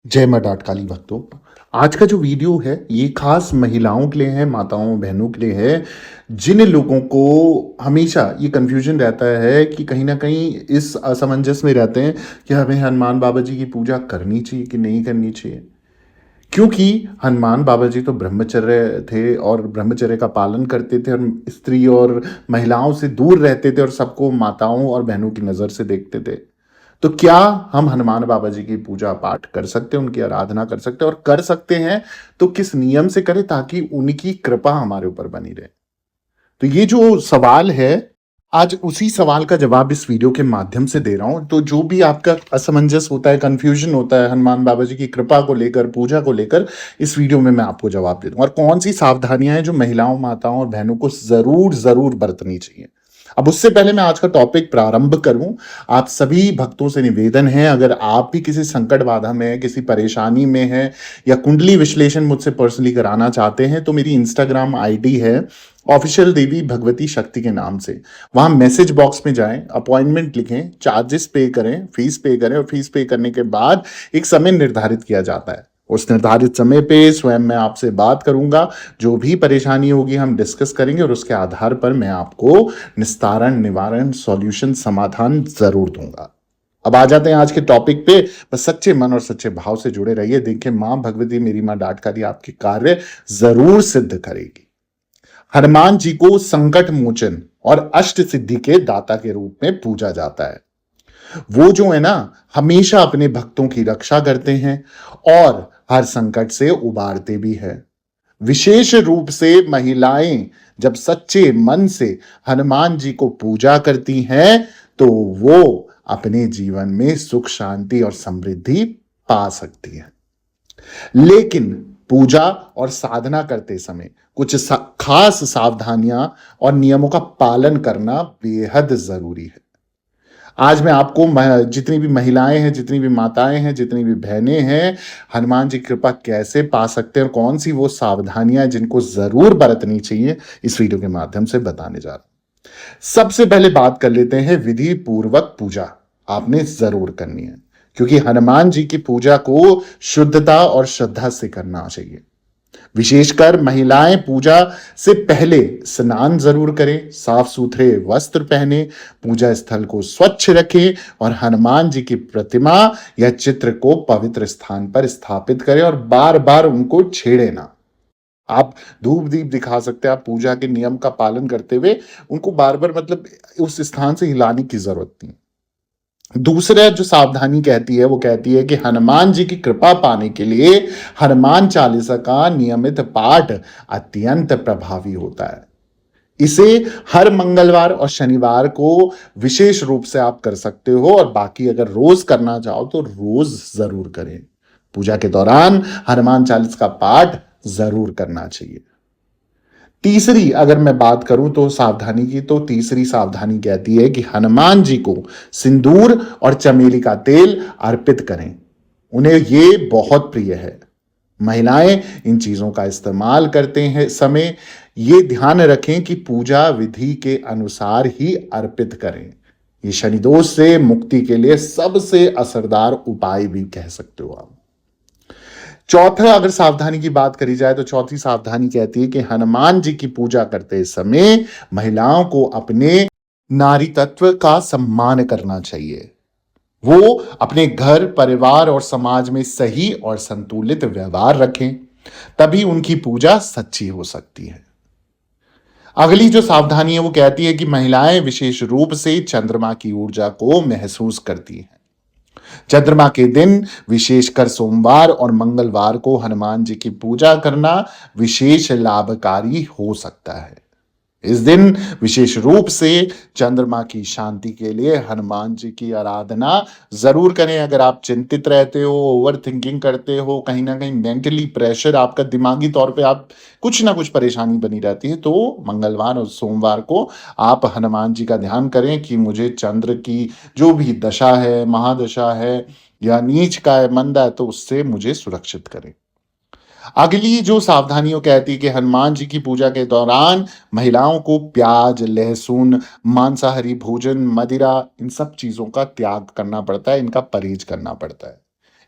जय माँ डाट काली भक्तों। आज का जो वीडियो है ये खास महिलाओं के लिए है, माताओं बहनों के लिए है, जिन लोगों को हमेशा ये कन्फ्यूजन रहता है कि कहीं ना कहीं इस असमंजस में रहते हैं कि हमें हनुमान बाबा जी की पूजा करनी चाहिए कि नहीं करनी चाहिए। क्योंकि हनुमान बाबा जी तो ब्रह्मचर्य थे और ब्रह्मचर्य का पालन करते थे और स्त्री और महिलाओं से दूर रहते थे और सबको माताओं और बहनों की नज़र से देखते थे। तो क्या हम हनुमान बाबा जी की पूजा पाठ कर सकते हैं, उनकी आराधना कर सकते हैं, और कर सकते हैं तो किस नियम से करें ताकि उनकी कृपा हमारे ऊपर बनी रहे। तो ये जो सवाल है, आज उसी सवाल का जवाब इस वीडियो के माध्यम से दे रहा हूं। तो जो भी आपका असमंजस होता है, कंफ्यूजन होता है हनुमान बाबा जी की कृपा को लेकर, पूजा को लेकर, इस वीडियो में मैं आपको जवाब दे दूंगा और कौन सी सावधानियां हैं जो महिलाओं, माताओं और बहनों को जरूर जरूर बरतनी चाहिए। अब उससे पहले मैं आज का टॉपिक प्रारंभ करूं, आप सभी भक्तों से निवेदन है, अगर आप भी किसी संकट बाधा में है, किसी परेशानी में है या कुंडली विश्लेषण मुझसे पर्सनली कराना चाहते हैं, तो मेरी इंस्टाग्राम आईडी है ऑफिशियल देवी भगवती शक्ति के नाम से। वहां मैसेज बॉक्स में जाएं, अपॉइंटमेंट लिखें, चार्जेस पे करें, फीस पे करें और फीस पे करने के बाद एक समय निर्धारित किया जाता है। उस निर्धारित समय पे स्वयं मैं आपसे बात करूंगा, जो भी परेशानी होगी हम डिस्कस करेंगे और उसके आधार पर मैं आपको निस्तारण, निवारण, सॉल्यूशन, समाधान जरूर दूंगा। अब आ जाते हैं आज के टॉपिक पे। बस सच्चे मन और सच्चे भाव से जुड़े रहिए। देखिए, मां भगवती, मेरी मां डाटकाली आपके कार्य जरूर सिद्ध करेगी। हनुमान जी को संकट मोचन और अष्ट सिद्धि के दाता के रूप में पूजा जाता है। वो जो है ना, हमेशा अपने भक्तों की रक्षा करते हैं और हर संकट से उबारते भी हैं। विशेष रूप से महिलाएं जब सच्चे मन से हनुमान जी को पूजा करती हैं तो वो अपने जीवन में सुख, शांति और समृद्धि पा सकती हैं। लेकिन पूजा और साधना करते समय कुछ खास सावधानियां और नियमों का पालन करना बेहद जरूरी है। आज मैं आपको जितनी भी महिलाएं हैं, जितनी भी माताएं हैं, जितनी भी बहनें हैं, हनुमान जी की कृपा कैसे पा सकते हैं और कौन सी वो सावधानियां जिनको जरूर बरतनी चाहिए, इस वीडियो के माध्यम से बताने जा रहा हूं। सबसे पहले बात कर लेते हैं विधि पूर्वक पूजा आपने जरूर करनी है, क्योंकि हनुमान जी की पूजा को शुद्धता और श्रद्धा से करना चाहिए। विशेषकर महिलाएं पूजा से पहले स्नान जरूर करें, साफ सुथरे वस्त्र पहने, पूजा स्थल को स्वच्छ रखें और हनुमान जी की प्रतिमा या चित्र को पवित्र स्थान पर स्थापित करें और बार बार उनको छेड़े ना। आप धूप दीप दिखा सकते हैं, आप पूजा के नियम का पालन करते हुए उनको बार बार, मतलब उस स्थान से हिलाने की जरूरत नहीं। दूसरा जो सावधानी कहती है, वो कहती है कि हनुमान जी की कृपा पाने के लिए हनुमान चालीसा का नियमित पाठ अत्यंत प्रभावी होता है। इसे हर मंगलवार और शनिवार को विशेष रूप से आप कर सकते हो और बाकी अगर रोज करना चाहो तो रोज जरूर करें। पूजा के दौरान हनुमान चालीसा का पाठ जरूर करना चाहिए। तीसरी अगर मैं बात करूं तो सावधानी की, तो तीसरी सावधानी कहती है कि हनुमान जी को सिंदूर और चमेली का तेल अर्पित करें। उन्हें ये बहुत प्रिय है। महिलाएं इन चीजों का इस्तेमाल करते हैं समय ये ध्यान रखें कि पूजा विधि के अनुसार ही अर्पित करें। ये शनि दोष से मुक्ति के लिए सबसे असरदार उपाय भी कह सकते हो आप। चौथा अगर सावधानी की बात करी जाए तो चौथी सावधानी कहती है कि हनुमान जी की पूजा करते समय महिलाओं को अपने नारी तत्व का सम्मान करना चाहिए। वो अपने घर, परिवार और समाज में सही और संतुलित व्यवहार रखें, तभी उनकी पूजा सच्ची हो सकती है। अगली जो सावधानी है वो कहती है कि महिलाएं विशेष रूप से चंद्रमा की ऊर्जा को महसूस करती हैं। चंद्रमा के दिन, विशेषकर सोमवार और मंगलवार को हनुमान जी की पूजा करना विशेष लाभकारी हो सकता है। इस दिन विशेष रूप से चंद्रमा की शांति के लिए हनुमान जी की आराधना जरूर करें। अगर आप चिंतित रहते हो, ओवर थिंकिंग करते हो, कहीं ना कहीं मेंटली प्रेशर, आपका दिमागी तौर पे आप कुछ ना कुछ परेशानी बनी रहती है, तो मंगलवार और सोमवार को आप हनुमान जी का ध्यान करें कि मुझे चंद्र की जो भी दशा है, महादशा है या नीच का है, मंदा है, तो उससे मुझे सुरक्षित करें। अगली जो सावधानियों कहती है कि हनुमान जी की पूजा के दौरान महिलाओं को प्याज, लहसुन, मांसाहारी भोजन, मदिरा, इन सब चीजों का त्याग करना पड़ता है, इनका परहेज करना पड़ता है।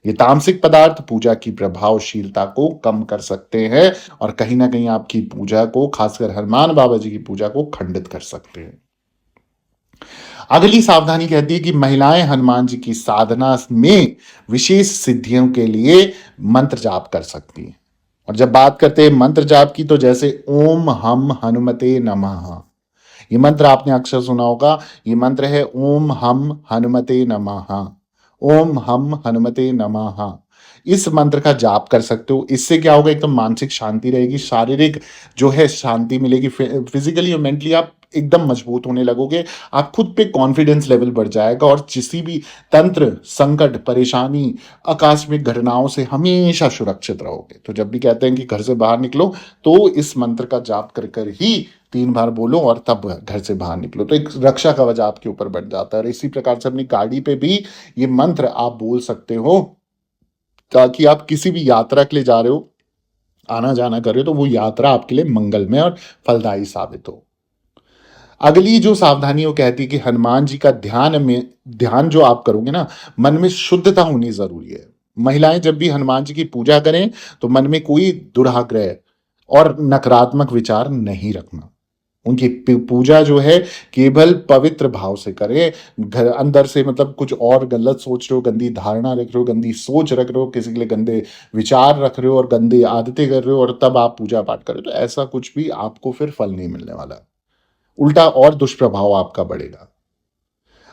ये तामसिक पदार्थ पूजा की प्रभावशीलता को कम कर सकते हैं और कहीं ना कहीं आपकी पूजा को, खासकर हनुमान बाबा जी की पूजा को खंडित कर सकते हैं। अगली सावधानी कहती है कि महिलाएं हनुमान जी की साधना में विशेष सिद्धियों के लिए मंत्र जाप कर सकती हैं। और जब बात करते हैं मंत्र जाप की, तो जैसे ओम हम हनुमते नमः, ये मंत्र आपने अक्सर सुना होगा। ये मंत्र है ओम हम हनुमते नमः, ओम हम हनुमते नमः। इस मंत्र का जाप कर सकते हो। इससे क्या होगा, एकदम मानसिक शांति रहेगी, शारीरिक जो है शांति मिलेगी, फिजिकली और मेंटली आप एकदम मजबूत होने लगोगे। आप खुद पे कॉन्फिडेंस लेवल बढ़ जाएगा और किसी भी तंत्र, संकट, परेशानी, आकस्मिक घटनाओं से हमेशा सुरक्षित रहोगे। तो जब भी कहते हैं कि घर से बाहर निकलो, तो इस मंत्र का जाप कर कर ही 3 बार बोलो और तब घर से बाहर निकलो, तो एक रक्षा कवच आपके ऊपर बढ़ जाता है। और इसी प्रकार से अपनी गाड़ी पे भी ये मंत्र आप बोल सकते हो, ताकि आप किसी भी यात्रा के लिए जा रहे हो, आना जाना कर रहे हो, तो वो यात्रा आपके लिए मंगलमय और फलदायी साबित हो। अगली जो सावधानी वो कहती है कि हनुमान जी का ध्यान जो आप करोगे ना, मन में शुद्धता होनी जरूरी है। महिलाएं जब भी हनुमान जी की पूजा करें, तो मन में कोई दुराग्रह और नकारात्मक विचार नहीं रखना। उनकी पूजा जो है केवल पवित्र भाव से करें। घर अंदर से मतलब कुछ और गलत सोच रहे हो, गंदी धारणा रख रहे हो, गंदी सोच रख रहे हो, किसी के लिए गंदे विचार रख रहे हो और गंदी आदतें कर रहे हो, और तब आप पूजा पाठ कर रहे हो, तो ऐसा कुछ भी आपको फिर फल नहीं मिलने वाला। उल्टा और दुष्प्रभाव आपका बढ़ेगा।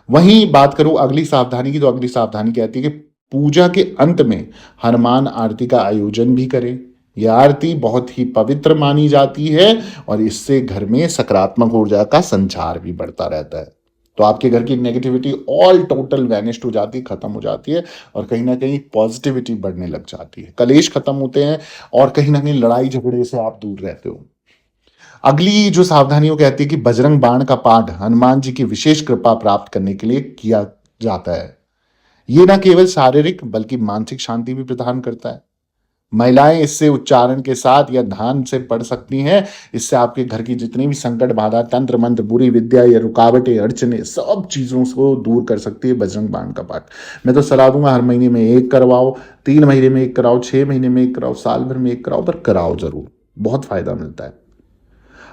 वहीं बात करूं अगली सावधानी की, तो अगली सावधानी कहती है कि पूजा के अंत में हनुमान आरती का आयोजन भी करें। यह आरती बहुत ही पवित्र मानी जाती है और इससे घर में सकारात्मक ऊर्जा का संचार भी बढ़ता रहता है। तो आपके घर की नेगेटिविटी ऑल टोटल वैनिश्ड हो जाती है, खत्म हो जाती है, और कहीं ना कहीं पॉजिटिविटी बढ़ने लग जाती है, कलेश खत्म होते हैं और कहीं ना कहीं लड़ाई झगड़े से आप दूर रहते हो। अगली जो सावधानी वो कहती है कि बजरंग बाण का पाठ हनुमान जी की विशेष कृपा प्राप्त करने के लिए किया जाता है। ये ना केवल शारीरिक बल्कि मानसिक शांति भी प्रदान करता है। महिलाएं इससे उच्चारण के साथ या ध्यान से पढ़ सकती हैं। इससे आपके घर की जितनी भी संकट, बाधा, तंत्र मंत्र, बुरी विद्या या रुकावटें, अड़चने, सब चीजों को दूर कर सकती है बजरंग बाण का पाठ। मैं तो सलाह दूंगा हर महीने में एक करवाओ, 3 महीने में एक कराओ, 6 महीने में एक कराओ, साल भर में एक कराओ, पर कराओ जरूर, बहुत फायदा मिलता है।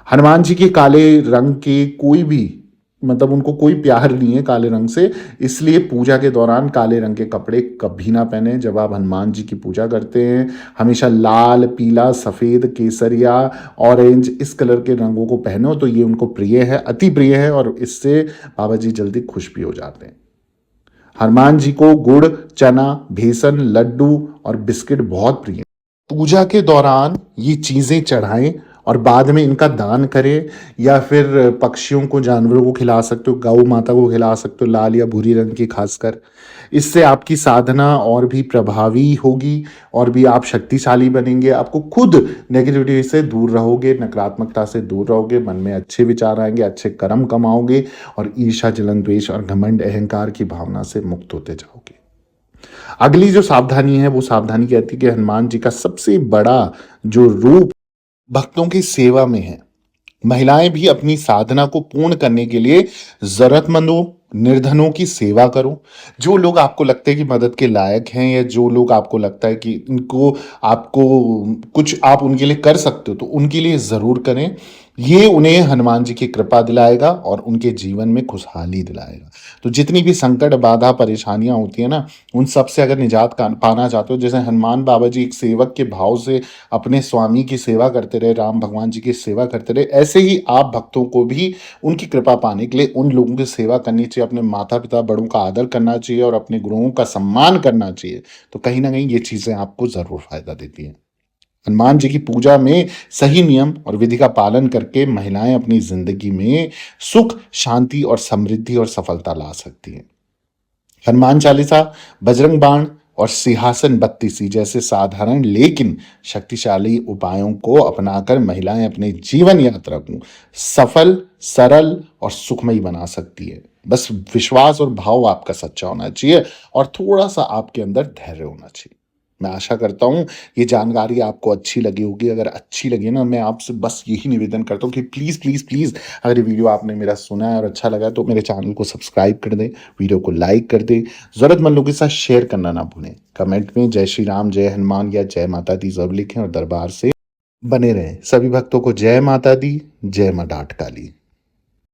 हनुमान जी के काले रंग के कोई भी मतलब उनको कोई प्यार नहीं है काले रंग से, इसलिए पूजा के दौरान काले रंग के कपड़े कभी ना पहने। जब आप हनुमान जी की पूजा करते हैं, हमेशा लाल, पीला, सफ़ेद, केसरिया, ऑरेंज इस कलर के रंगों को पहनो, तो ये उनको प्रिय है, अति प्रिय है, और इससे बाबा जी जल्दी खुश भी हो जाते हैं। हनुमान जी को गुड़, चना, बेसन, लड्डू और बिस्किट बहुत प्रिय है। पूजा के दौरान ये चीज़ें चढ़ाएं और बाद में इनका दान करें, या फिर पक्षियों को, जानवरों को खिला सकते हो, गौ माता को खिला सकते हो, लाल या भूरी रंग की खासकर। इससे आपकी साधना और भी प्रभावी होगी और भी आप शक्तिशाली बनेंगे। आपको खुद नेगेटिविटी से दूर रहोगे, नकारात्मकता से दूर रहोगे, मन में अच्छे विचार आएंगे, अच्छे कर्म कमाओगे और ईर्ष्या, जलन, द्वेष और घमंड, अहंकार की भावना से मुक्त होते जाओगे। अगली जो सावधानी है वो सावधानी कहती है कि हनुमान जी का सबसे बड़ा जो रूप भक्तों की सेवा में है। महिलाएं भी अपनी साधना को पूर्ण करने के लिए जरूरतमंदों, निर्धनों की सेवा करो। जो लोग आपको लगता है कि मदद के लायक हैं, या जो लोग आपको लगता है कि इनको, आपको कुछ आप उनके लिए कर सकते हो, तो उनके लिए जरूर करें। ये उन्हें हनुमान जी की कृपा दिलाएगा और उनके जीवन में खुशहाली दिलाएगा। तो जितनी भी संकट, बाधा, परेशानियां होती है ना, उन सब से अगर निजात पाना चाहते हो, जैसे हनुमान बाबा जी एक सेवक के भाव से अपने स्वामी की सेवा करते रहे, राम भगवान जी की सेवा करते रहे, ऐसे ही आप भक्तों को भी उनकी कृपा पाने के लिए उन लोगों की सेवा करनी चाहिए, अपने माता पिता बड़ों का आदर करना चाहिए और अपने गुरुओं का सम्मान करना चाहिए। तो कहीं ना कहीं ये चीजें आपको जरूर फायदा देती हैं। हनुमान जी की पूजा में सही नियम और विधि का पालन करके महिलाएं अपनी जिंदगी में सुख, शांति और समृद्धि और सफलता ला सकती हैं। हनुमान चालीसा, बजरंग बाण और सिंहासन बत्तीसी जैसे साधारण लेकिन शक्तिशाली उपायों को अपनाकर महिलाएं अपने जीवन यात्रा को सफल, सरल और सुखमयी बना सकती है। बस विश्वास और भाव आपका सच्चा होना चाहिए और थोड़ा सा आपके अंदर धैर्य होना चाहिए। मैं आशा करता हूँ ये जानकारी आपको अच्छी लगी होगी। अगर अच्छी लगी ना, मैं आपसे बस यही निवेदन करता हूँ कि प्लीज़, प्लीज़, प्लीज़ अगर ये वीडियो आपने मेरा सुना है और अच्छा लगा है तो मेरे चैनल को सब्सक्राइब कर दें, वीडियो को लाइक कर दें, ज़रूरतमंद लोगों के साथ शेयर करना ना भूलें। कमेंट में जय श्री राम, जय हनुमान या जय माता दी ज़रूर लिखें और दरबार से बने रहें। सभी भक्तों को जय माता दी, जय माँ डाँट काली।